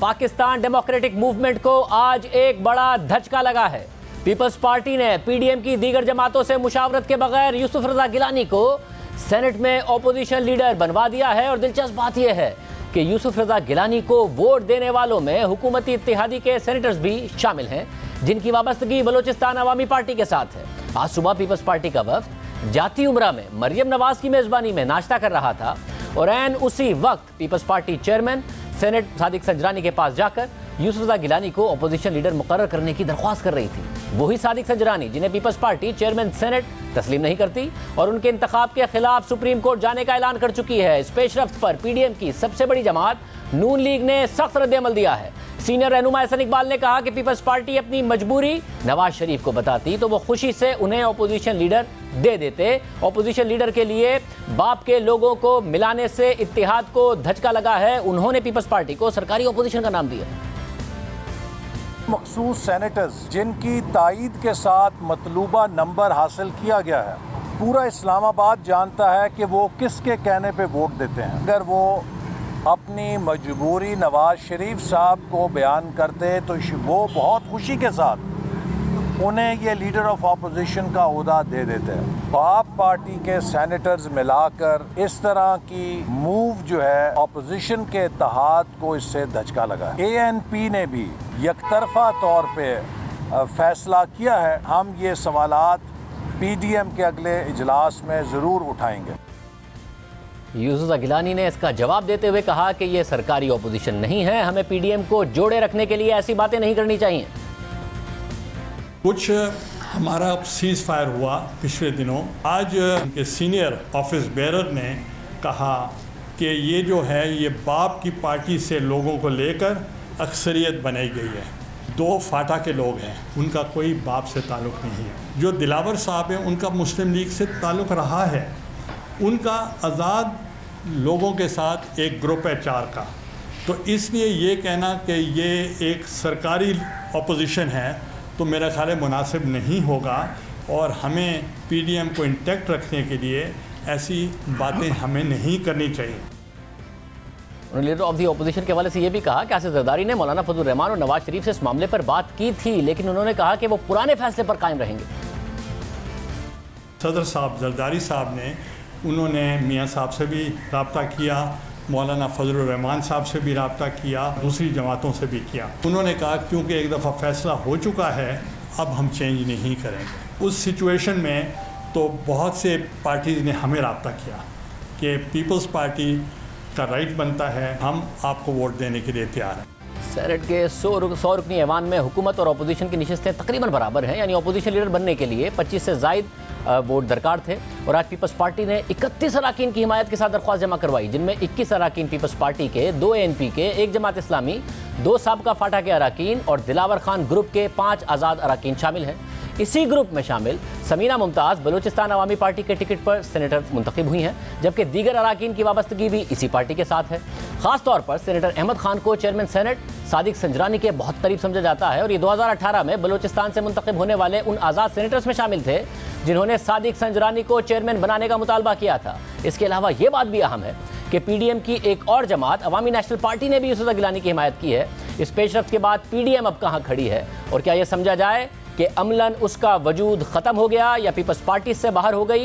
Pakistan democratic movement को आज एक बड़ा धचका लगा है। पीपल्स पार्टी ने पीडीएम की दीगर जमातों से मुशावरत के बगैर यूसुफ रजा गिलानी को सेनेट में ऑपोजिशन लीडर बनवा दिया है। और दिलचस्प बात यह है कि यूसुफ रजा गिलानी को वोट देने वालों में हुकूमती इत्तेहादी के सेनेटर्स भी शामिल हैं, जिनकी वाबस्तगी बलोचिस्तान अवामी पार्टी के साथ है। आज सुबह पीपल्स पार्टी का वफ्द जाती उमरा में मरियम नवाज की मेजबानी में नाश्ता कर रहा था और ऐन उसी वक्त पीपल्स पार्टी चेयरमैन सेनेट सादिक संजरानी के पास जाकर यूसुफ रजा गिलानी को अपोजिशन लीडर मुकर्रर करने की दरख्वास्त कर रही थी। वही सादिक संजरानी जिन्हें पीपल्स पार्टी चेयरमैन सेनेट तस्लीम नहीं करती और उनके इंतखाब के खिलाफ सुप्रीम कोर्ट जाने का ऐलान कर चुकी है। इस पेशरफ्त पर पीडीएम की सबसे बड़ी जमात नून लीग ने सख्त रद्द-ए-अमल दिया है। सीनियर रहनुमा एहसन इकबाल ने कहा कि पीपल्स पार्टी अपनी मजबूरी नवाज शरीफ को बताती तो वो खुशी से उन्हें ऑपोजिशन लीडर दे देते। ऑपोजिशन लीडर के लिए बाप के लोगों को मिलाने से इत्तेहाद को धचका लगा है। उन्होंने पीपल्स पार्टी को सरकारी ऑपोजिशन का नाम दिया। मखसूस सेनेटर्स जिनकी तायीद के साथ मतलूबा नंबर हासिल किया गया है, पूरा इस्लामाबाद जानता है कि वो किसके कहने पे वोट देते हैं। अगर वो अपनी मजबूरी नवाज शरीफ साहब को बयान करते तो वो बहुत खुशी के साथ उन्हें ये लीडर ऑफ अपोजिशन का ओहदा दे देते हैं। बाप पार्टी के सेनेटर्स मिलाकर इस तरह की मूव जो है अपोजिशन के इत्तेहाद को इससे धचका लगा। एएनपी ने भी यकतरफा तौर पे फैसला किया है। हम ये सवालात पीडीएम के अगले इजलास में ज़रूर उठाएंगे। यूसुफ रजा गिलानी ने इसका जवाब देते हुए कहा कि ये सरकारी ऑपोजिशन नहीं है, हमें पीडीएम को जोड़े रखने के लिए ऐसी बातें नहीं करनी चाहिए। कुछ हमारा सीज फायर हुआ पिछले दिनों। आज उनके सीनियर ऑफिस बेरर ने कहा कि ये जो है ये बाप की पार्टी से लोगों को लेकर अक्सरियत बनाई गई है। दो फाटा के लोग हैं, उनका कोई बाप से ताल्लुक़ नहीं है। जो दिलावर साहब हैं उनका मुस्लिम लीग से ताल्लुक़ रहा है। उनका आज़ाद लोगों के साथ एक ग्रुप है 4 का। तो इसलिए ये कहना कि ये एक सरकारी अपोजिशन है तो मेरा ख्याल है मुनासिब नहीं होगा। और हमें पीडीएम को इंटैक्ट रखने के लिए ऐसी बातें हमें नहीं करनी चाहिए। उन्होंने लीडर ऑफ दी अपोजिशन के हवाले से ये भी कहा कि आसिफ जरदारी ने मौलाना फजलुर रहमान और नवाज शरीफ से इस मामले पर बात की थी, लेकिन उन्होंने कहा कि वो पुराने फैसले पर कायम रहेंगे। सदर साहब जरदारी साहब ने उन्होंने मियाँ साहब से भी रब्ता किया, मौलाना फजलुर रहमान साहब से भी रब्ता किया, दूसरी जमातों से भी किया। उन्होंने कहा क्योंकि एक दफ़ा फ़ैसला हो चुका है अब हम चेंज नहीं करेंगे। उस सिचुएशन में तो बहुत से पार्टीज़ ने हमें रब्ता किया कि पीपल्स पार्टी का राइट बनता है, हम आपको वोट देने के लिए तैयार हैं। सेनेट के 100 रुकनी ऐवान में हुकूमत और अपोजिशन की नशिस्तें तकरीबन बराबर हैं, यानी अपोजिशन लीडर बनने के लिए 25 से ज़ायद वोट दरकार थे। और आज पीपल्स पार्टी ने 31 अराकीन की हिमायत के साथ दरख्वास्त जमा करवाई, जिनमें 21 अराकीन पीपल्स पार्टी के, 2 एएनपी के, 1 जमात इस्लामी, 2 साबका फाटा के अराकीन और दिलावर खान ग्रुप के 5 आज़ाद अराकीन शामिल हैं। इसी ग्रुप में शामिल समीना मुमताज़ बलोचिस्तान अवामी पार्टी के टिकट पर सेनेटर मुंतखब हुई हैं, जबकि दीगर अराकीन की वाबस्तगी भी इसी पार्टी के साथ है। ख़ास तौर पर सेनेटर अहमद खान को चेयरमैन सेनेट सादिक संजरानी के बहुत करीब समझा जाता है और ये 2018 में बलोचिस्तान से मुंतखब होने वाले उन आज़ाद सेनेटर्स में शामिल थे जिन्होंने सादिक संजरानी को चेयरमैन बनाने का मुतालबा किया था। इसके अलावा ये बात भी अहम है कि पीडीएम की एक और जमात अवामी नेशनल पार्टी ने भी यूसुफ रजा गिलानी की हिमायत की है। इस पेशरफ्त के बाद पीडीएम अब कहाँ खड़ी है और क्या यह समझा जाए कि अमलन उसका वजूद ख़त्म हो गया या पीपल्स पार्टी से बाहर हो गई?